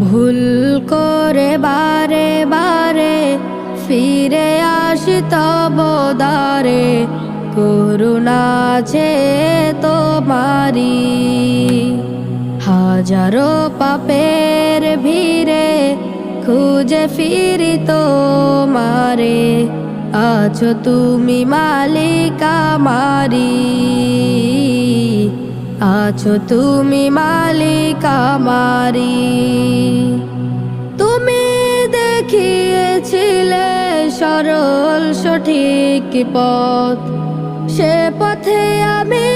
ভুল করে বারে বারে ফিরে আসি তব দ্বারে, করুণা আছে তোমারি। হাজারো পাপের ভিড়ে খুঁজে ফিরি তোমারে, আছো তুমি মালিক আমারি, আছো তুমি মালিক আমারি। তুমি দেখিয়েছিলে সরল সঠিক পথ, সে পথে আমি